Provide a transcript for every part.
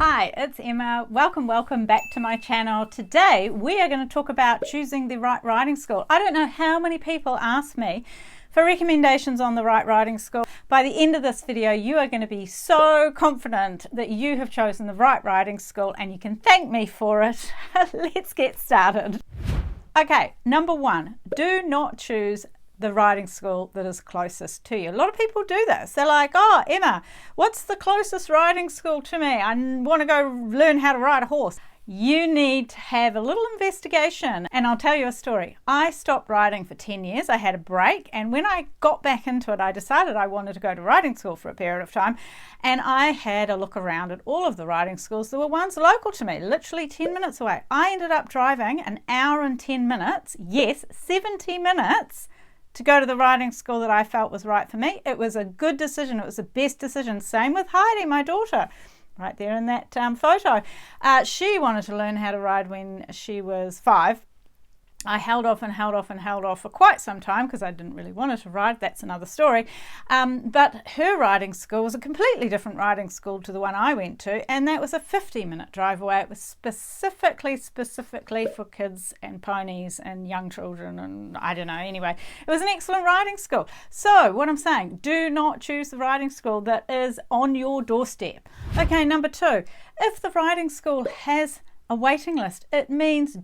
Hi, it's Emma. Welcome back to my channel. Today we are going to talk about choosing the right riding school. I don't know how many people ask me for recommendations on the right riding school. By the end of this video, you are going to be so confident that you have chosen the right riding school and you can thank me for it. Let's get started. Okay, number one, do not choose the riding school that is closest to you. A lot of people do this. They're like, oh, Emma, what's the closest riding school to me? I want to go learn how to ride a horse. You need to have a little investigation, and I'll tell you a story. I stopped riding for 10 years. I had a break, and when I got back into it, I decided I wanted to go to riding school for a period of time, and I had a look around at all of the riding schools. There were ones local to me, literally 10 minutes away. I ended up driving an hour and 10 minutes, yes, 70 minutes, to go to the riding school that I felt was right for me. It was a good decision. It was the best decision. Same with Heidi, my daughter, right there in that photo. She wanted to learn how to ride when she was 5. I held off for quite some time because I didn't really want her to ride. That's another story. But her riding school was a completely different riding school to the one I went to, and that was a 50-minute drive away. It was specifically for kids and ponies and young children, and I don't know. Anyway, it was an excellent riding school. So what I'm saying, do not choose the riding school that is on your doorstep. Okay, number 2, if the riding school has a waiting list, it means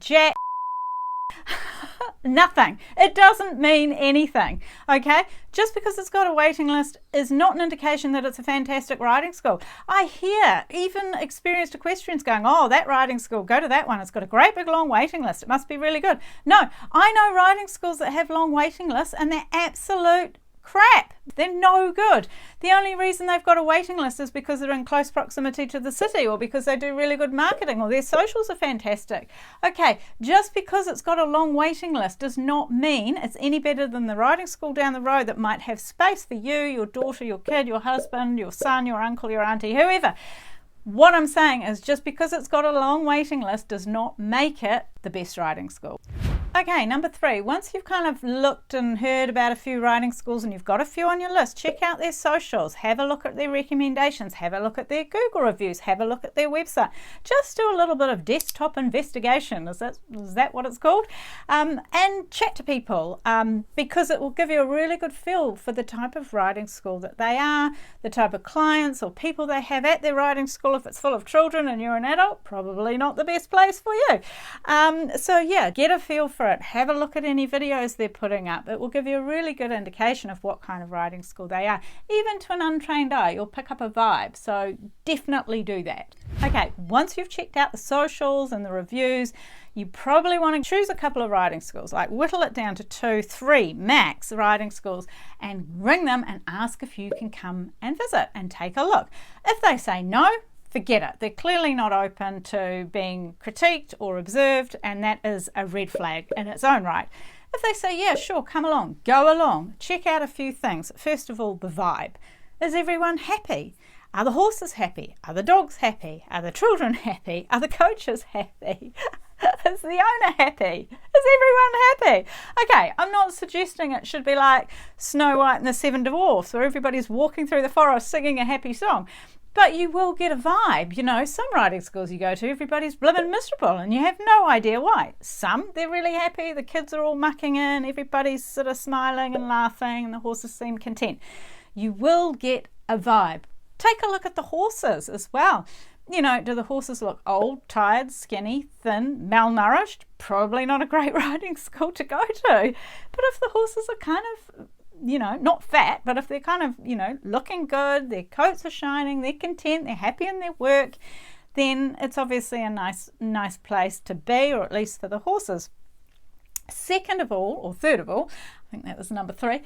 nothing. It doesn't mean anything. Okay, just because it's got a waiting list is not an indication that it's a fantastic riding school. I hear even experienced equestrians going, oh, that riding school, go to that one, it's got a great big long waiting list, it must be really good. No, I know riding schools that have long waiting lists and they're absolute crap. They're no good. The only reason they've got a waiting list is because they're in close proximity to the city, or because they do really good marketing, or their socials are fantastic. Okay, just because it's got a long waiting list does not mean it's any better than the riding school down the road that might have space for you, your daughter, your kid, your husband, your son, your uncle, your auntie, whoever. What I'm saying is just because it's got a long waiting list does not make it the best riding school. Okay, number 3, once you've kind of looked and heard about a few riding schools and you've got a few on your list, check out their socials, have a look at their recommendations, have a look at their Google reviews, have a look at their website. Just do a little bit of desktop investigation, is that what it's called? And chat to people, because it will give you a really good feel for the type of riding school that they are, the type of clients or people they have at their riding school. If it's full of children and you're an adult, probably not the best place for you. So yeah, get a feel for it. Have a look at any videos they're putting up. It will give you a really good indication of what kind of riding school they are. Even to an untrained eye, you'll pick up a vibe. So definitely do that. Okay, once you've checked out the socials and the reviews, you probably want to choose a couple of riding schools, like whittle it down to 2, 3 max riding schools, and ring them and ask if you can come and visit and take a look. If they say no, forget it. They're clearly not open to being critiqued or observed, and that is a red flag in its own right. If they say, yeah, sure, come along, go along, check out a few things. First of all, the vibe. Is everyone happy? Are the horses happy? Are the dogs happy? Are the children happy? Are the coaches happy? Is the owner happy? Is everyone happy? Okay, I'm not suggesting it should be like Snow White and the 7 Dwarfs, where everybody's walking through the forest singing a happy song. But you will get a vibe. You know, some riding schools you go to, everybody's blimmin' miserable and you have no idea why. Some, they're really happy, the kids are all mucking in, everybody's sort of smiling and laughing and the horses seem content. You will get a vibe. Take a look at the horses as well. You know, do the horses look old, tired, skinny, thin, malnourished? Probably not a great riding school to go to. But if the horses are kind of, you know, not fat, but if they're kind of, you know, looking good, their coats are shining, they're content, they're happy in their work, then it's obviously a nice place to be, or at least for the horses. Second of all, or third of all, I think that was number 3,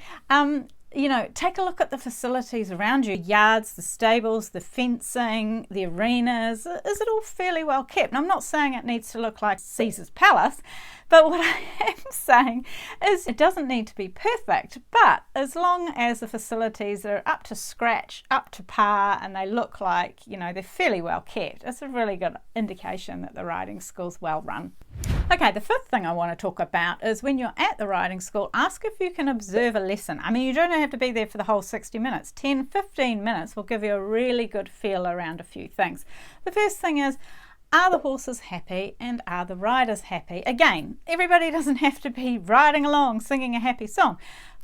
you know, take a look at the facilities around you, yards, the stables, the fencing, the arenas. Is it all fairly well kept? And I'm not saying it needs to look like Caesar's palace, but what I am saying is it doesn't need to be perfect, but as long as the facilities are up to scratch, up to par, and they look like, you know, they're fairly well kept, it's a really good indication that the riding school's well run. Okay, the fifth thing I want to talk about is when you're at the riding school, ask if you can observe a lesson. I mean, you don't have to be there for the whole 60 minutes. 10, 15 minutes will give you a really good feel around a few things. The first thing is, are the horses happy and are the riders happy? Again, everybody doesn't have to be riding along singing a happy song.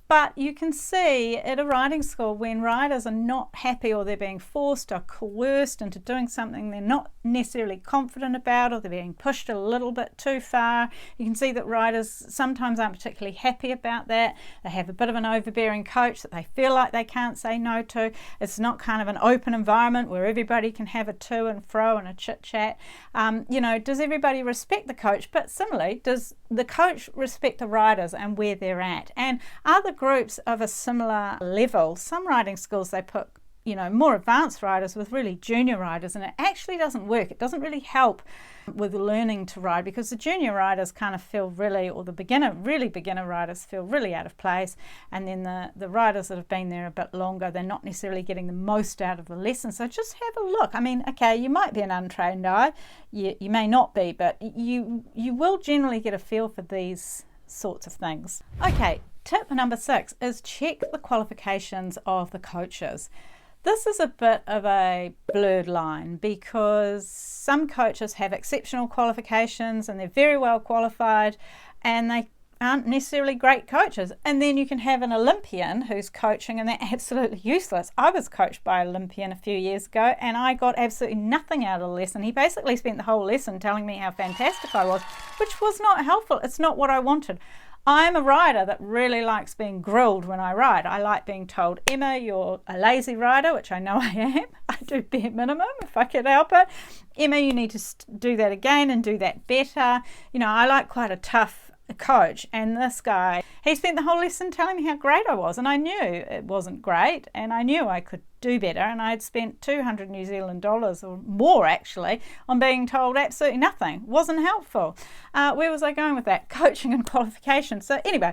But you can see at a riding school when riders are not happy or they're being forced or coerced into doing something they're not necessarily confident about, or they're being pushed a little bit too far. You can see that riders sometimes aren't particularly happy about that. They have a bit of an overbearing coach that they feel like they can't say no to. It's not kind of an open environment where everybody can have a to and fro and a chit chat. Does everybody respect the coach? But similarly, does the coach respect the riders and where they're at? And are the groups of a similar level? Some riding schools, they put more advanced riders with really junior riders, and it actually doesn't work. It doesn't really help with learning to ride, because the junior riders kind of feel or the beginner riders feel really out of place, and then the riders that have been there a bit longer, they're not necessarily getting the most out of the lesson. So just have a look. I mean, okay, you might be an untrained eye, you may not be, but you will generally get a feel for these sorts of things. Okay, tip number 6 is check the qualifications of the coaches. This is a bit of a blurred line, because some coaches have exceptional qualifications and they're very well qualified and they aren't necessarily great coaches. And then you can have an Olympian who's coaching and they're absolutely useless. I was coached by an Olympian a few years ago and I got absolutely nothing out of the lesson. He basically spent the whole lesson telling me how fantastic I was, which was not helpful. It's not what I wanted. I'm a rider that really likes being grilled when I ride. I like being told, Emma, you're a lazy rider, which I know I am. I do bare minimum if I can help it. Emma, you need to do that again and do that better. I like quite a tough coach, and this guy, he spent the whole lesson telling me how great I was, and I knew it wasn't great, and I knew I could do better, and I had spent 200 New Zealand dollars or more actually on being told absolutely nothing. Wasn't helpful. Where was I going with that? Coaching and qualifications. So anyway,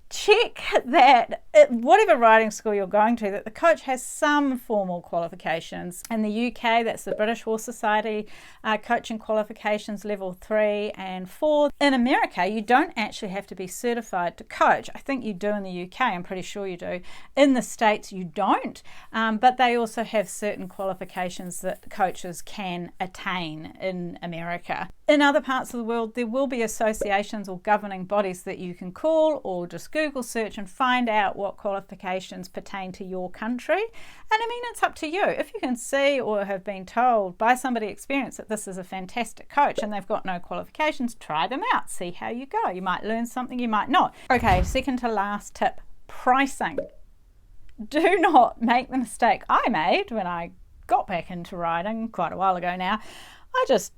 check that whatever riding school you're going to, that the coach has some formal qualifications. In the UK, that's the British Horse Society coaching qualifications level 3 and 4. In America, you don't actually have to be certified to coach. I think you do in the UK, I'm pretty sure you do. In the States, you don't, but they also have certain qualifications that coaches can attain in America. In other parts of the world, there will be associations or governing bodies that you can call, or just Google search and find out what qualifications pertain to your country. And I mean, it's up to you. If you can see or have been told by somebody experienced that this is a fantastic coach and they've got no qualifications, try them out, see how you go. You might learn something, you might not. Okay, second to last tip, pricing. Do not make the mistake I made when I got back into riding quite a while ago now. I just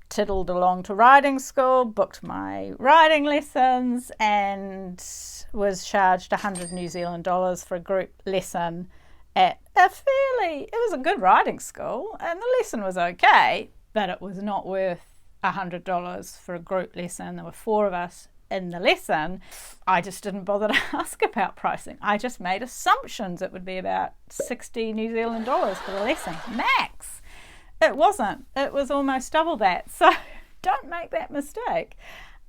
tiddled along to riding school, booked my riding lessons, and was charged 100 New Zealand dollars for a group lesson at it was a good riding school, and the lesson was okay, but it was not worth $100 for a group lesson. There were 4 of us in the lesson. I just didn't bother to ask about pricing. I just made assumptions it would be about 60 New Zealand dollars for the lesson, max. It wasn't. It was almost double that. So don't make that mistake.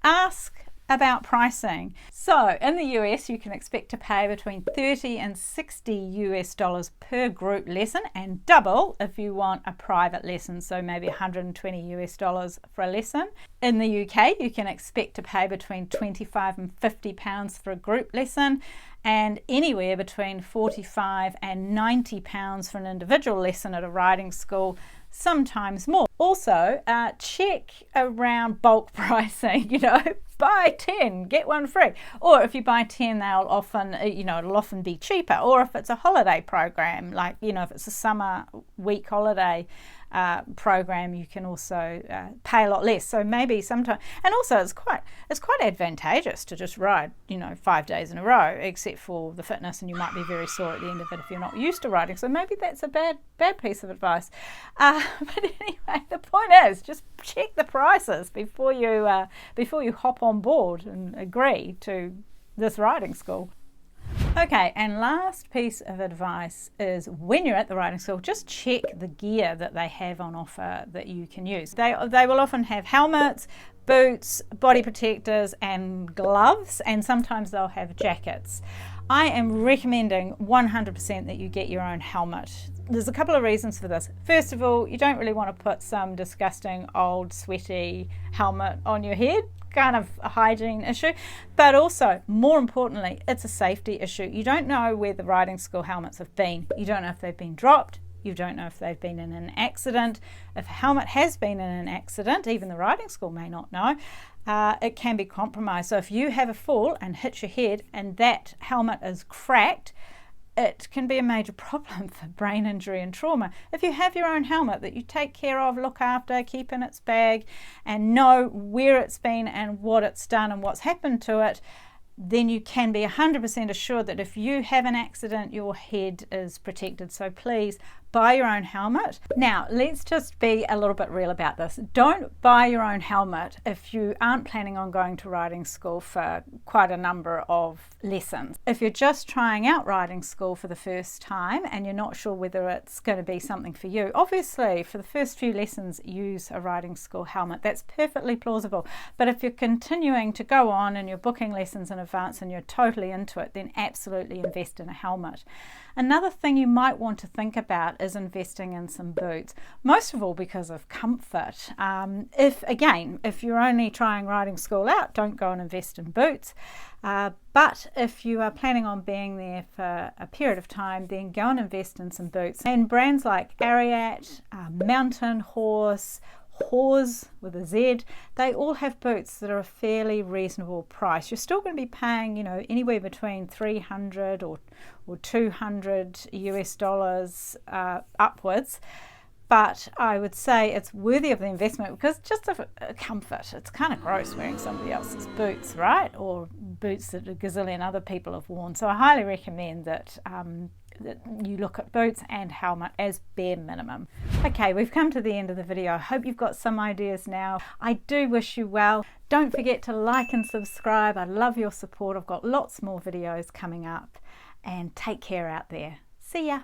Ask about pricing. So in the US, you can expect to pay between $30 and $60 per group lesson, and double if you want a private lesson. So maybe $120 for a lesson. In the UK, you can expect to pay between £25 and £50 for a group lesson, and anywhere between £45 and £90 for an individual lesson at a riding school, sometimes more. Also, check around bulk pricing, buy 10, get one free. Or if you buy 10, they'll often, it'll often be cheaper. Or if it's a holiday program, like, if it's a summer week holiday program, you can also pay a lot less. So maybe sometimes, and also it's quite advantageous to just ride 5 days in a row, except for the fitness, and you might be very sore at the end of it if you're not used to riding. So maybe that's a bad piece of advice. But anyway, the point is, just check the prices before you hop on board and agree to this riding school. Okay, and last piece of advice is when you're at the riding school, just check the gear that they have on offer that you can use. They will often have helmets, boots, body protectors and gloves, and sometimes they'll have jackets. I am recommending 100% that you get your own helmet. There's a couple of reasons for this. First of all, you don't really want to put some disgusting old sweaty helmet on your head, kind of a hygiene issue, but also more importantly, it's a safety issue. You don't know where the riding school helmets have been. You don't know if they've been dropped. You don't know if they've been in an accident. If a helmet has been in an accident, even the riding school may not know, it can be compromised. So if you have a fall and hit your head and that helmet is cracked, it can be a major problem for brain injury and trauma. If you have your own helmet that you take care of, look after, keep in its bag, and know where it's been and what it's done and what's happened to it, then you can be 100% assured that if you have an accident, your head is protected. So please buy your own helmet. Now, let's just be a little bit real about this. Don't buy your own helmet if you aren't planning on going to riding school for quite a number of lessons. If you're just trying out riding school for the first time and you're not sure whether it's going to be something for you, obviously for the first few lessons use a riding school helmet. That's perfectly plausible. But if you're continuing to go on and you're booking lessons in advance and you're totally into it, then absolutely invest in a helmet. Another thing you might want to think about is investing in some boots, most of all because of comfort. If you're only trying riding school out, don't go and invest in boots. But if you are planning on being there for a period of time, then go and invest in some boots. And brands like Ariat, Mountain Horse with a Z, they all have boots that are a fairly reasonable price. You're still going to be paying, anywhere between $300 or $200 US upwards. But I would say it's worthy of the investment because just of comfort. It's kind of gross wearing somebody else's boots, right? Or boots that a gazillion other people have worn. So I highly recommend that you look at boots and helmet as bare minimum. Okay, we've come to the end of the video. I hope you've got some ideas now. I do wish you well. Don't forget to like and subscribe. I love your support. I've got lots more videos coming up. And take care out there. See ya.